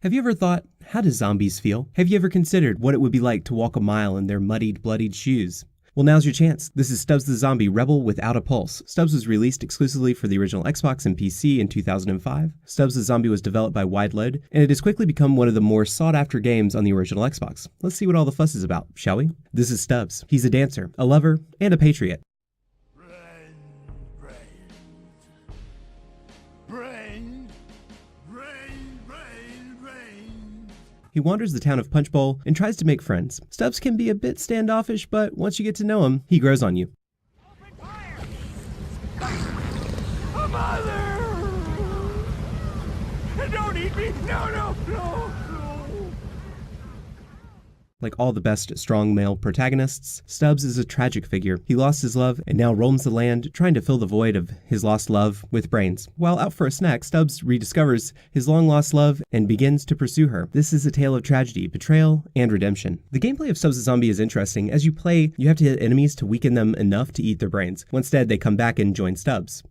Have you ever thought, how do zombies feel? Have you ever considered what it would be like to walk a mile in their muddied, bloodied shoes? Well, now's your chance. This is Stubbs the Zombie Rebel Without a Pulse. Stubbs was released exclusively for the original Xbox and PC in 2005. Stubbs the Zombie was developed by Wide Load, and it has quickly become one of the more sought-after games on the original Xbox. Let's see what all the fuss is about, shall we? This is Stubbs. He's a dancer, a lover, and a patriot. He wanders the town of Punch Bowl and tries to make friends. Stubbs can be a bit standoffish, but once you get to know him, he grows on you. Open fire! A mother! Don't eat me! No! Like all the best strong male protagonists, Stubbs is a tragic figure. He lost his love and now roams the land trying to fill the void of his lost love with brains. While out for a snack, Stubbs rediscovers his long-lost love and begins to pursue her. This is a tale of tragedy, betrayal, and redemption. The gameplay of Stubbs the Zombie is interesting. As you play, you have to hit enemies to weaken them enough to eat their brains. Once dead, they come back and join Stubbs.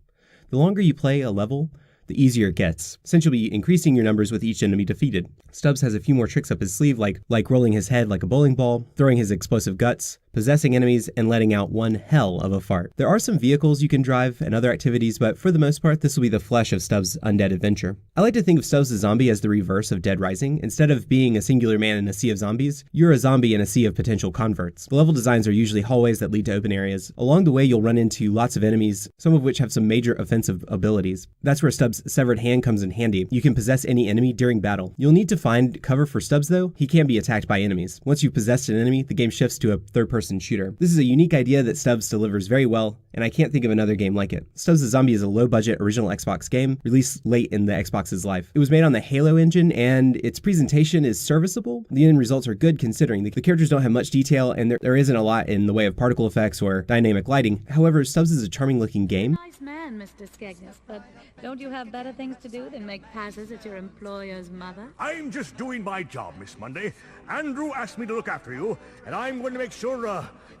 The longer you play a level, the easier it gets, since you'll be increasing your numbers with each enemy defeated. Stubbs has a few more tricks up his sleeve, like rolling his head like a bowling ball, throwing his explosive guts, possessing enemies, and letting out one hell of a fart. There are some vehicles you can drive and other activities, but for the most part, this will be the flesh of Stubbs' undead adventure. I like to think of Stubbs the Zombie as the reverse of Dead Rising. Instead of being a singular man in a sea of zombies, you're a zombie in a sea of potential converts. The level designs are usually hallways that lead to open areas. Along the way, you'll run into lots of enemies, some of which have some major offensive abilities. That's where Stubbs' severed hand comes in handy. You can possess any enemy during battle. You'll need to find cover for Stubbs though. He can be attacked by enemies. Once you've possessed an enemy, the game shifts to a third-person shooter. This is a unique idea that Stubbs delivers very well, and I can't think of another game like it. Stubbs the Zombie is a low-budget original Xbox game, released late in the Xbox's life. It was made on the Halo engine, and its presentation is serviceable. The end results are good considering the characters don't have much detail, and there isn't a lot in the way of particle effects or dynamic lighting. However, Stubbs is a charming-looking game. Nice man, Mr. Skegness, but don't you have better things to do than make passes at your employer's mother? I'm just doing my job, Miss Monday. Andrew asked me to look after you, and I'm going to make sure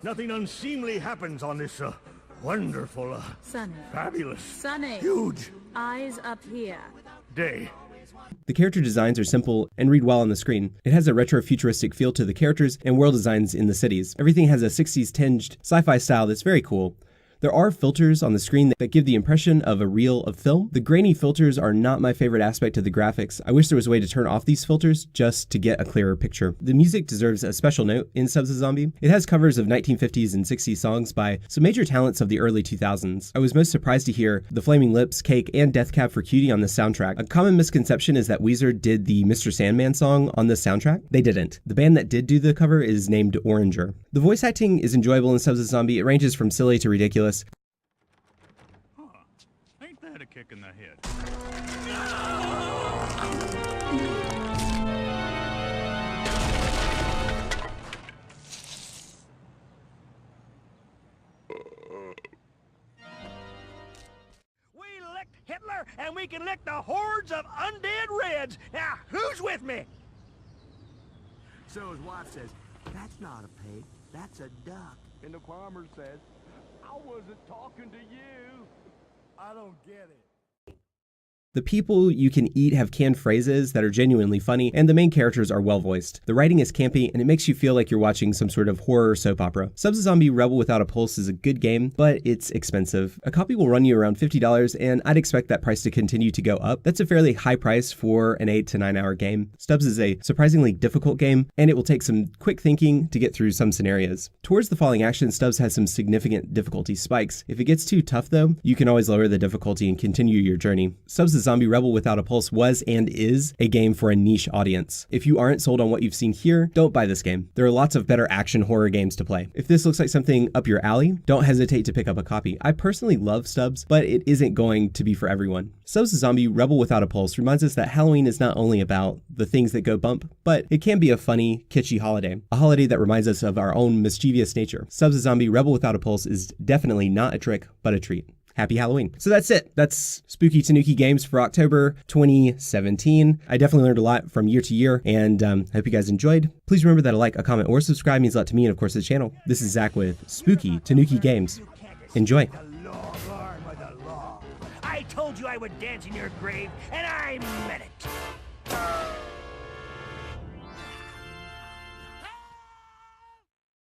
nothing unseemly happens on this wonderful, Sonny. fabulous, Sonny. huge Eyes up here. day. The character designs are simple and read well on the screen. It has a retro-futuristic feel to the characters and world designs in the cities. Everything has a 60s tinged sci-fi style that's very cool. There are filters on the screen that give the impression of a reel of film. The grainy filters are not my favorite aspect of the graphics. I wish there was a way to turn off these filters just to get a clearer picture. The music deserves a special note in Stubbs the Zombie. It has covers of 1950s and 60s songs by some major talents of the early 2000s. I was most surprised to hear The Flaming Lips, Cake, and Death Cab for Cutie on the soundtrack. A common misconception is that Weezer did the Mr. Sandman song on the soundtrack. They didn't. The band that did do the cover is named Oranger. The voice acting is enjoyable in Stubbs the Zombie. It ranges from silly to ridiculous. Ain't that a kick in the head? We licked Hitler, and we can lick the hordes of undead Reds. Now, who's with me? So his wife says, "That's not a pig, that's a duck." And the farmer says, "I wasn't talking to you." I don't get it. The people you can eat have canned phrases that are genuinely funny, and the main characters are well voiced. The writing is campy, and it makes you feel like you're watching some sort of horror soap opera. Stubbs the Zombie Rebel Without a Pulse is a good game, but it's expensive. A copy will run you around $50, and I'd expect that price to continue to go up. That's a fairly high price for an 8 to 9 hour game. Stubbs is a surprisingly difficult game, and it will take some quick thinking to get through some scenarios. Towards the falling action, Stubbs has some significant difficulty spikes. If it gets too tough though, you can always lower the difficulty and continue your journey. Stubbs the Zombie Rebel Without a Pulse was and is a game for a niche audience. If you aren't sold on what you've seen here, don't buy this game. There are lots of better action horror games to play. If this looks like something up your alley, don't hesitate to pick up a copy. I personally love Stubbs, but it isn't going to be for everyone. Stubbs the Zombie Rebel Without a Pulse reminds us that Halloween is not only about the things that go bump, but it can be a funny, kitschy holiday. A holiday that reminds us of our own mischievous nature. Stubbs the Zombie Rebel Without a Pulse is definitely not a trick, but a treat. Happy Halloween. So that's it. That's Spooky Tanuki Games for October 2017. I definitely learned a lot from year to year, and I hope you guys enjoyed. Please remember that a like, a comment, or subscribe means a lot to me and, of course, the channel. This is Zach with Spooky Tanuki Games. Enjoy. The long arm of the law. I told you I would dance in your grave, and I meant it.